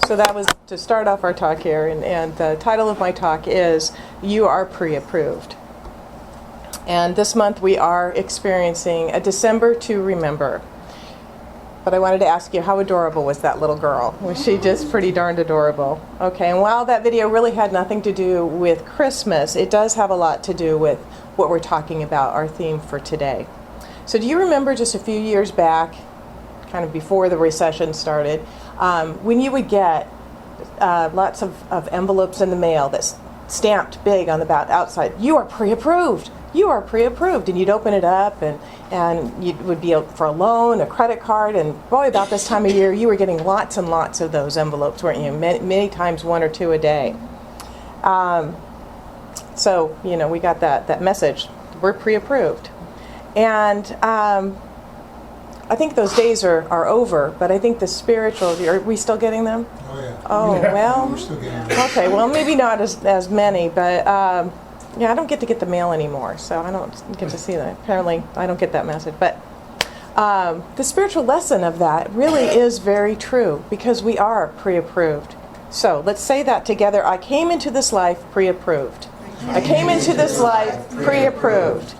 So that was to start off our talk here, and the title of my talk is You Are Pre-Approved. And this month we are experiencing a December to remember. But I wanted to ask you, how adorable was that little girl? Was she just pretty darned adorable? Okay, and while that video really had nothing to do with Christmas, it does have a lot to do with what we're talking about, our theme for today. So do you remember just a few years back, kind of before the recession started, when you would get lots of envelopes in the mail that's stamped big on the outside, you are pre-approved, you are pre-approved, and you'd open it up and you would be for a loan, a credit card, and boy, about this time of year, you were getting lots and lots of those envelopes, weren't you? Many times, one or two a day. So, you know, we got that message, we're pre-approved. And I think those days are over, but I think the spiritual, are we still getting them? Oh, yeah. Oh, well, We're still getting them. okay, well, maybe not as many, but yeah, I don't get to get the mail anymore, so I don't get to see that. Apparently, I don't get that message. But the spiritual lesson of that really is very true, because we are pre-approved. So let's say that together. I came into this life pre-approved. I came into this life pre-approved.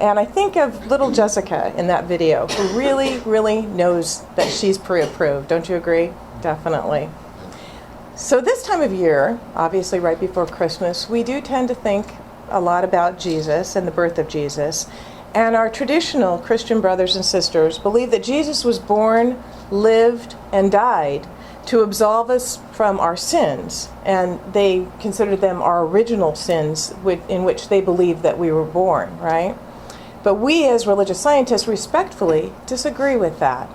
And I think of little Jessica in that video, who really, really knows that she's pre-approved. Don't you agree? Definitely. So this time of year, obviously right before Christmas, we do tend to think a lot about Jesus and the birth of Jesus. And our traditional Christian brothers and sisters believe that Jesus was born, lived, and died to absolve us from our sins. And they considered them our original sins in which they believed that we were born, right? But we as religious scientists respectfully disagree with that.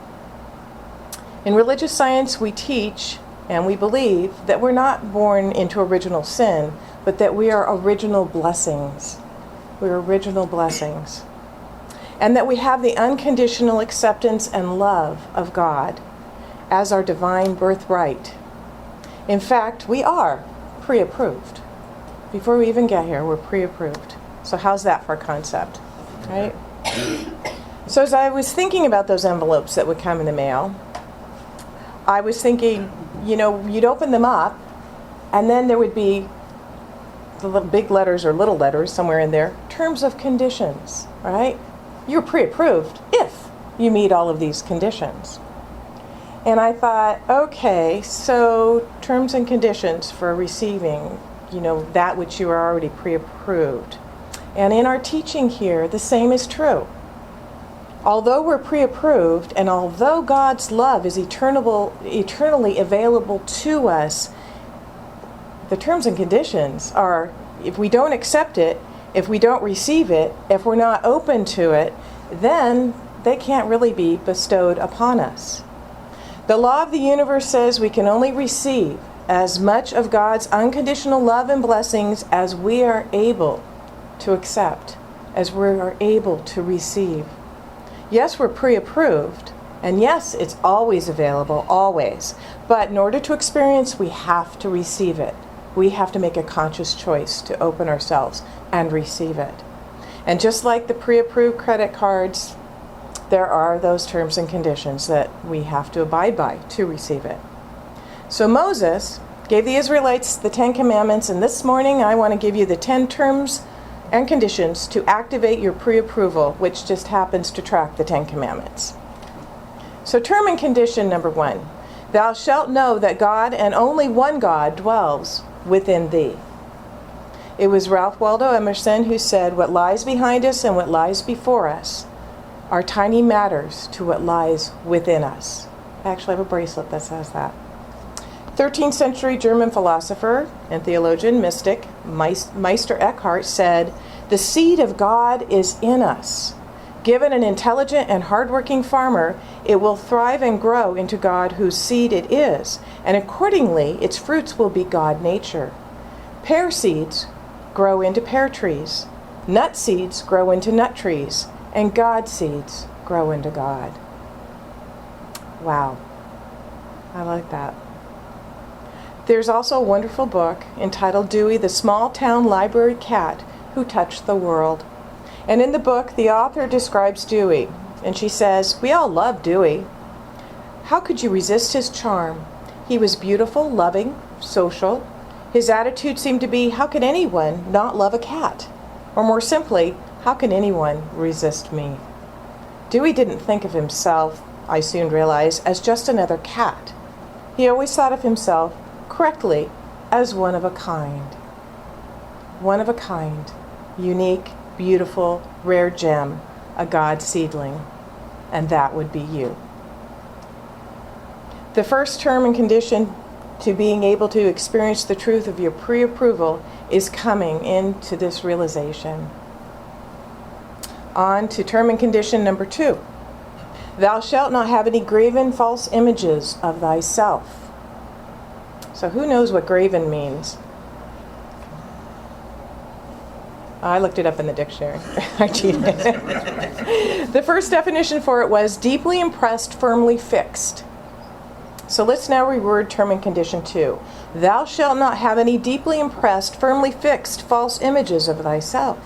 In religious science, we teach and we believe that we're not born into original sin, but that we are original blessings. We're original blessings. And that we have the unconditional acceptance and love of God as our divine birthright. In fact, we are pre-approved. Before we even get here, we're pre-approved. So how's that for a concept? Right? So as I was thinking about those envelopes that would come in the mail, I was thinking, you know, you'd open them up, and then there would be the little big letters or little letters somewhere in there, terms of conditions, right? You're pre-approved if you meet all of these conditions. And I thought, okay, so terms and conditions for receiving, you know, that which you are already pre-approved. And in our teaching here, the same is true. Although we're pre-approved, and although God's love is eternally available to us, the terms and conditions are, if we don't accept it, if we don't receive it, if we're not open to it, then they can't really be bestowed upon us. The law of the universe says we can only receive as much of God's unconditional love and blessings as we are able to accept, as we are able to receive. Yes, we're pre-approved, and yes, it's always available, always. But in order to experience, we have to receive it. We have to make a conscious choice to open ourselves and receive it. And just like the pre-approved credit cards, there are those terms and conditions that we have to abide by to receive it. So Moses gave the Israelites the 10 Commandments, and this morning I want to give you the 10 terms and conditions to activate your pre-approval, which just happens to track the 10 Commandments. So term and condition number 1, thou shalt know that God and only one God dwells within thee. It was Ralph Waldo Emerson who said, what lies behind us and what lies before us are tiny matters to what lies within us. I actually have a bracelet that says that. 13th century German philosopher and theologian, mystic, Meister Eckhart said, the seed of God is in us. Given an intelligent and hardworking farmer, it will thrive and grow into God whose seed it is, and accordingly, its fruits will be God nature. Pear seeds grow into pear trees, nut seeds grow into nut trees, and God seeds grow into God. Wow. I like that. There's also a wonderful book entitled Dewey, the Small Town Library Cat Who Touched the World. And in the book, the author describes Dewey, and she says, we all love Dewey. How could you resist his charm? He was beautiful, loving, social. His attitude seemed to be, how can anyone not love a cat? Or more simply, how can anyone resist me? Dewey didn't think of himself, I soon realized, as just another cat. He always thought of himself, correctly, as one of a kind. One of a kind, unique, beautiful, rare gem, a God seedling. And that would be you. The first term and condition to being able to experience the truth of your pre-approval is coming into this realization. On to term and condition number 2. Thou shalt not have any graven false images of thyself. So who knows what graven means? I looked it up in the dictionary. I cheated. The first definition for it was deeply impressed, firmly fixed. So let's now reword term and condition 2. Thou shalt not have any deeply impressed, firmly fixed false images of thyself.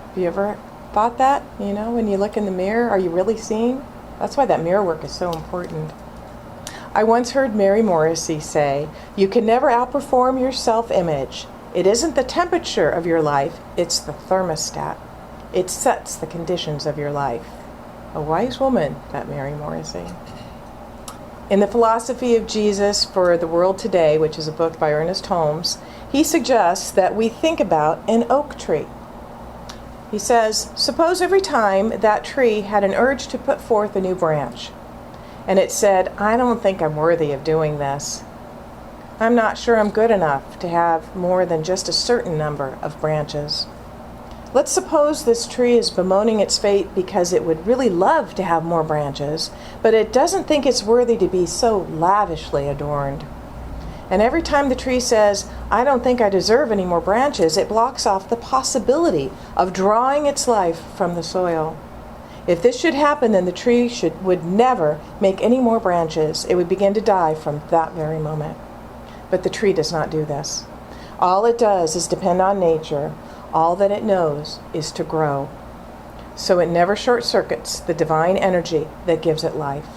Have you ever thought that? You know, when you look in the mirror, are you really seeing? That's why that mirror work is so important. I once heard Mary Morrissey say, you can never outperform your self-image. It isn't the temperature of your life, it's the thermostat. It sets the conditions of your life. A wise woman, that Mary Morrissey. In The Philosophy of Jesus for the World Today, which is a book by Ernest Holmes, he suggests that we think about an oak tree. He says, suppose every time that tree had an urge to put forth a new branch, and it said, I don't think I'm worthy of doing this. I'm not sure I'm good enough to have more than just a certain number of branches. Let's suppose this tree is bemoaning its fate because it would really love to have more branches, but it doesn't think it's worthy to be so lavishly adorned. And every time the tree says, I don't think I deserve any more branches, it blocks off the possibility of drawing its life from the soil. If this should happen, then the tree would never make any more branches. It would begin to die from that very moment. But the tree does not do this. All it does is depend on nature. All that it knows is to grow. So it never short-circuits the divine energy that gives it life.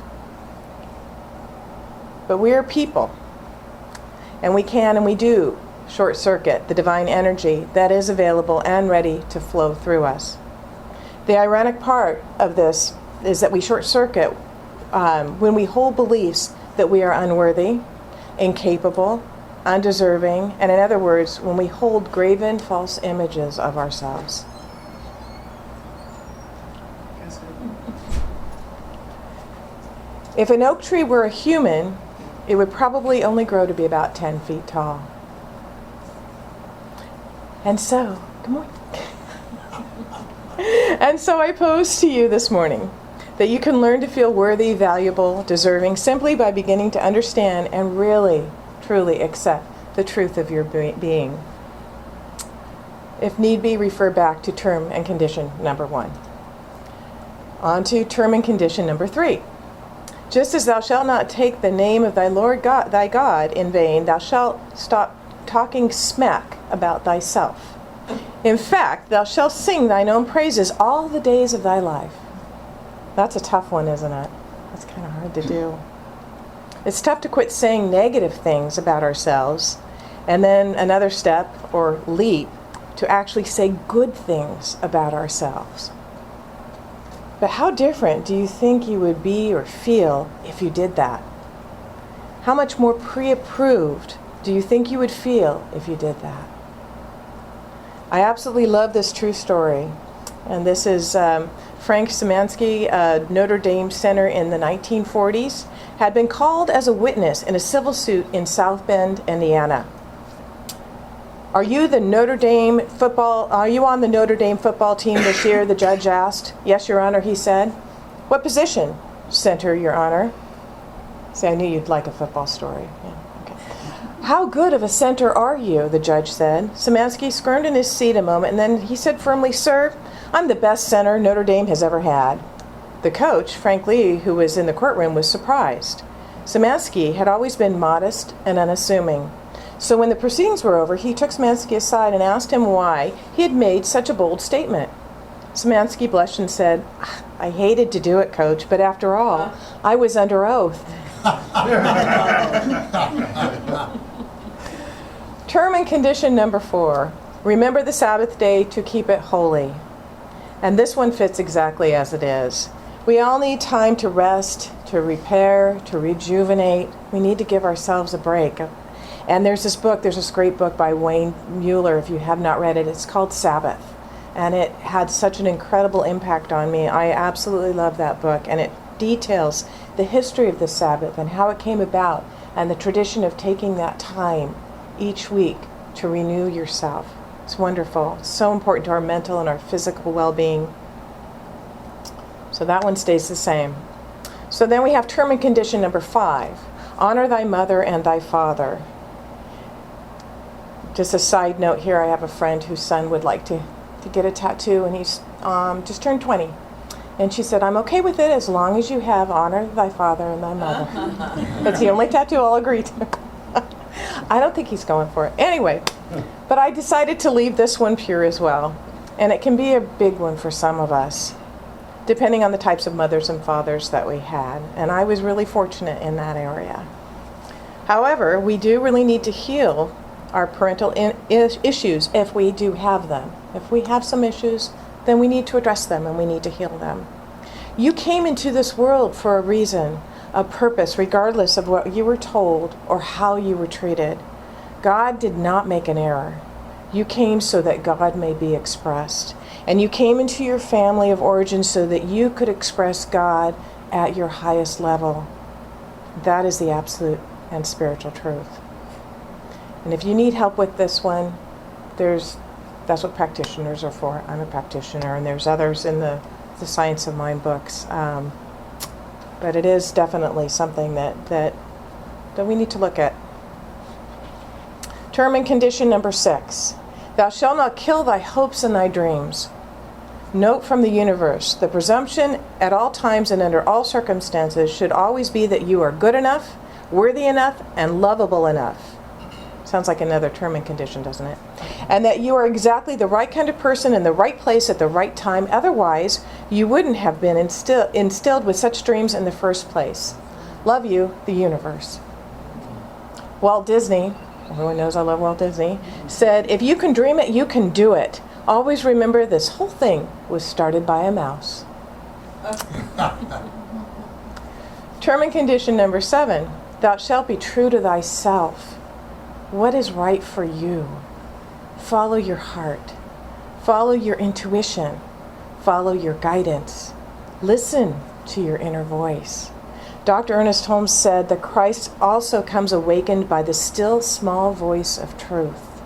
But we are people, and we can and we do short-circuit the divine energy that is available and ready to flow through us. The ironic part of this is that we short-circuit when we hold beliefs that we are unworthy, incapable, undeserving, and in other words, when we hold graven false images of ourselves. If an oak tree were a human, it would probably only grow to be about 10 feet tall. And so, good morning. And so I pose to you this morning that you can learn to feel worthy, valuable, deserving simply by beginning to understand and really, truly accept the truth of your being. If need be, refer back to term and condition number 1. On to term and condition number 3. Just as thou shalt not take the name of thy Lord God, thy God in vain, thou shalt stop talking smack about thyself. In fact, thou shalt sing thine own praises all the days of thy life. That's a tough one, isn't it? That's kind of hard to do. It's tough to quit saying negative things about ourselves, and then another step, or leap, to actually say good things about ourselves. But how different do you think you would be or feel if you did that? How much more pre-approved do you think you would feel if you did that? I absolutely love this true story. And this is Frank Szymanski, Notre Dame Center in the 1940s, had been called as a witness in a civil suit in South Bend, Indiana. Are you on the Notre Dame football team this year? The judge asked. Yes, Your Honor, he said. What position? Center, Your Honor. See, I knew you'd like a football story. Yeah, okay. How good of a center are you? The judge said. Szymanski squirmed in his seat a moment, and then he said firmly, Sir, I'm the best center Notre Dame has ever had. The coach, Frank Lee, who was in the courtroom, was surprised. Szymanski had always been modest and unassuming. So when the proceedings were over, he took Szymanski aside and asked him why he had made such a bold statement. Szymanski blushed and said, I hated to do it, Coach, but after all, I was under oath. Term and condition number 4. Remember the Sabbath day to keep it holy. And this one fits exactly as it is. We all need time to rest, to repair, to rejuvenate. We need to give ourselves a break. And there's this great book by Wayne Mueller, if you have not read it. It's called Sabbath. And it had such an incredible impact on me. I absolutely love that book. And it details the history of the Sabbath and how it came about and the tradition of taking that time each week to renew yourself. It's wonderful. It's so important to our mental and our physical well-being. So that one stays the same. So then we have term and condition number 5. Honor thy mother and thy father. Just a side note here, I have a friend whose son would like to get a tattoo, and he's just turned 20. And she said, I'm okay with it as long as you have honor thy father and thy mother. That's the only tattoo I'll agree to. I don't think he's going for it. Anyway, but I decided to leave this one pure as well. And it can be a big one for some of us, depending on the types of mothers and fathers that we had. And I was really fortunate in that area. However, we do really need to heal our parental issues if we do have them. If we have some issues, then we need to address them and we need to heal them. You came into this world for a reason, a purpose, regardless of what you were told or how you were treated. God did not make an error. You came so that God may be expressed. And you came into your family of origin so that you could express God at your highest level. That is the absolute and spiritual truth. And if you need help with this one, that's what practitioners are for. I'm a practitioner, and there's others in the Science of Mind books. But it is definitely something that we need to look at. Term and condition number 6. Thou shalt not kill thy hopes and thy dreams. Note from the universe, the presumption at all times and under all circumstances should always be that you are good enough, worthy enough, and lovable enough. Sounds like another term and condition, doesn't it? And that you are exactly the right kind of person in the right place at the right time. Otherwise, you wouldn't have been instilled with such dreams in the first place. Love you, the universe. Walt Disney, everyone knows I love Walt Disney, said, if you can dream it, you can do it. Always remember this whole thing was started by a mouse. Term and condition number 7. Thou shalt be true to thyself. What is right for you? Follow your heart. Follow your intuition. Follow your guidance. Listen to your inner voice. Dr. Ernest Holmes said that Christ also comes awakened by the still small voice of truth.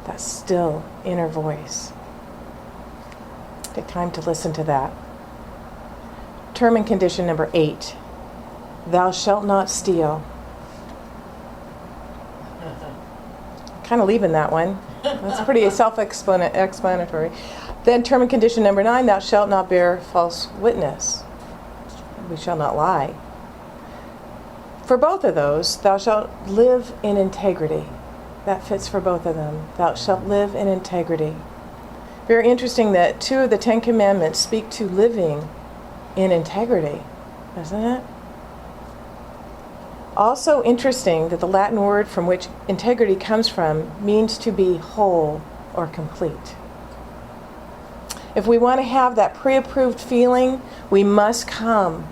That still inner voice. Take time to listen to that. Term and condition number 8. Thou shalt not steal. Kind of leaving that one. That's pretty self-explanatory. Then term and condition number 9, thou shalt not bear false witness. We shall not lie. For both of those, thou shalt live in integrity. That fits for both of them. Thou shalt live in integrity. Very interesting that 2 of the 10 commandments speak to living in integrity, isn't it? Also interesting that the Latin word from which integrity comes from means to be whole or complete. If we want to have that pre-approved feeling, we must come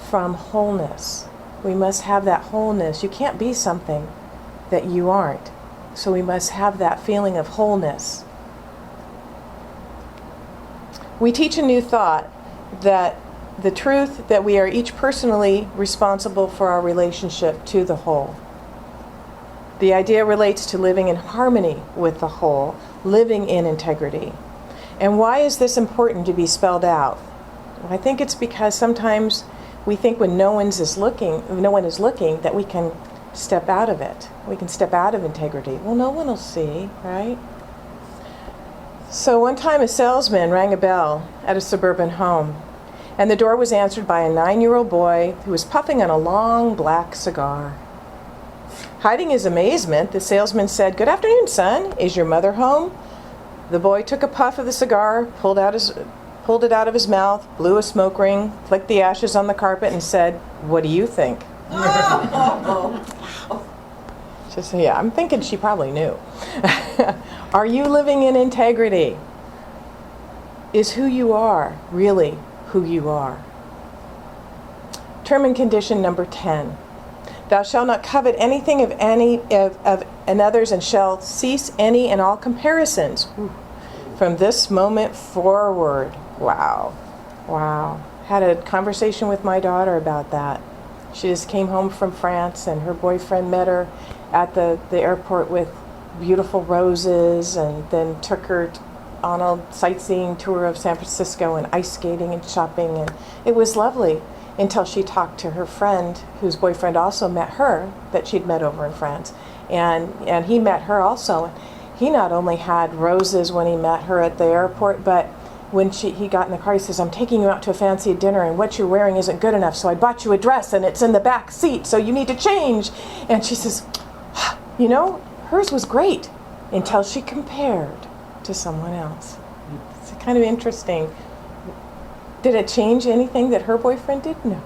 from wholeness. We must have that wholeness. You can't be something that you aren't. So we must have that feeling of wholeness. We teach a new thought that the truth that we are each personally responsible for our relationship to the whole. The idea relates to living in harmony with the whole, living in integrity. And why is this important to be spelled out? Well, I think it's because sometimes we think when no one is looking that we can step out of it. We can step out of integrity. Well, no one will see, right? So one time a salesman rang a bell at a suburban home, and the door was answered by a 9-year-old boy who was puffing on a long black cigar. Hiding his amazement, the salesman said, "Good afternoon, son. Is your mother home?" The boy took a puff of the cigar, pulled it out of his mouth, blew a smoke ring, flicked the ashes on the carpet, and said, "What do you think?" Just, yeah, I'm thinking she probably knew. Are you living in integrity? Is who you are really who you are? Term and condition number 10. Thou shalt not covet anything of another's, and shall cease any and all comparisons. From this moment forward. Wow. Wow. Had a conversation with my daughter about that. She just came home from France, and her boyfriend met her at the airport with beautiful roses, and then took her on a sightseeing tour of San Francisco and ice skating and shopping, and it was lovely until she talked to her friend whose boyfriend also met her, that she'd met over in France, and he met her also. He not only had roses when he met her at the airport, but when he got in the car, he says, I'm taking you out to a fancy dinner, and what you're wearing isn't good enough, so I bought you a dress, and it's in the back seat, so you need to change. And she says, you know, hers was great until she compared to someone else. It's kind of interesting. Did it change anything that her boyfriend did? No.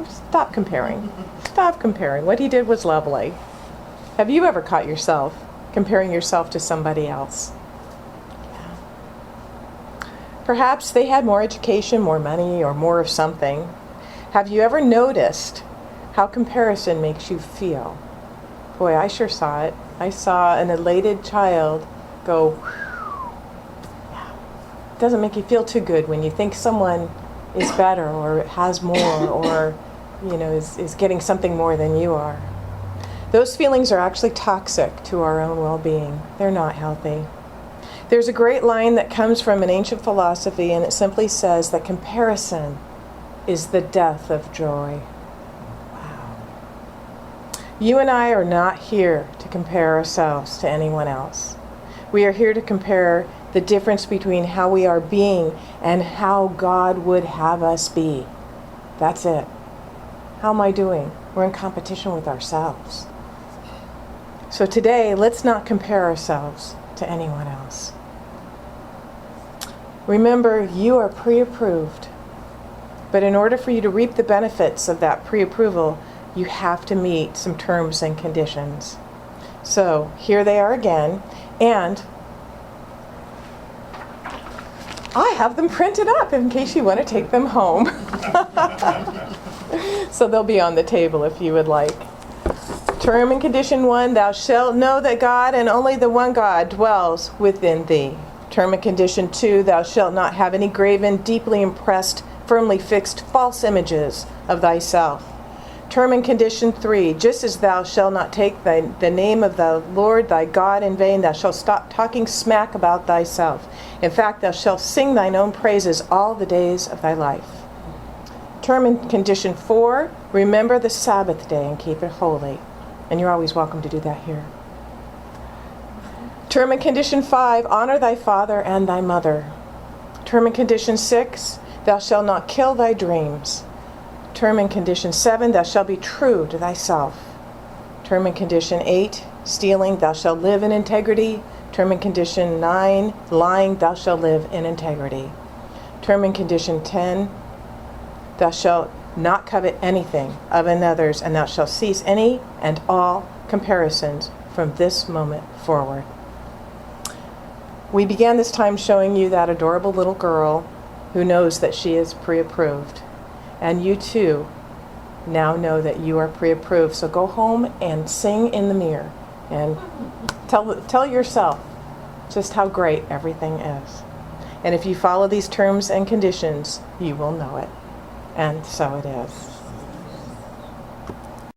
Stop comparing. Stop comparing. What he did was lovely. Have you ever caught yourself comparing yourself to somebody else? Perhaps they had more education, more money, or more of something. Have you ever noticed how comparison makes you feel? Boy, I sure saw it. I saw an elated child go, yeah. It doesn't make you feel too good when you think someone is better or has more or, you know, is getting something more than you are. Those feelings are actually toxic to our own well-being. They're not healthy. There's a great line that comes from an ancient philosophy, and it simply says that comparison is the death of joy. Wow. You and I are not here to compare ourselves to anyone else. We are here to compare the difference between how we are being and how God would have us be. That's it. How am I doing? We're in competition with ourselves. So today, let's not compare ourselves to anyone else. Remember, you are pre-approved. But in order for you to reap the benefits of that pre-approval, you have to meet some terms and conditions. So here they are again, and I have them printed up in case you want to take them home. So they'll be on the table if you would like. Term and condition 1, thou shalt know that God and only the one God dwells within thee. Term and condition 2, thou shalt not have any graven, deeply impressed, firmly fixed false images of thyself. Term and condition 3, just as thou shalt not take the name of the Lord thy God in vain, thou shalt stop talking smack about thyself. In fact, thou shalt sing thine own praises all the days of thy life. Term and condition 4, remember the Sabbath day and keep it holy. And you're always welcome to do that here. Term and condition 5, honor thy father and thy mother. Term and condition 6, thou shalt not kill thy dreams. Term and condition 7, thou shalt be true to thyself. Term and condition 8, stealing, thou shalt live in integrity. Term and condition 9, lying, thou shalt live in integrity. Term and condition 10, thou shalt not covet anything of another's, and thou shalt cease any and all comparisons from this moment forward. We began this time showing you that adorable little girl who knows that she is pre-approved. And you too now know that you are pre-approved. So go home and sing in the mirror and tell yourself just how great everything is. And if you follow these terms and conditions, you will know it. And so it is.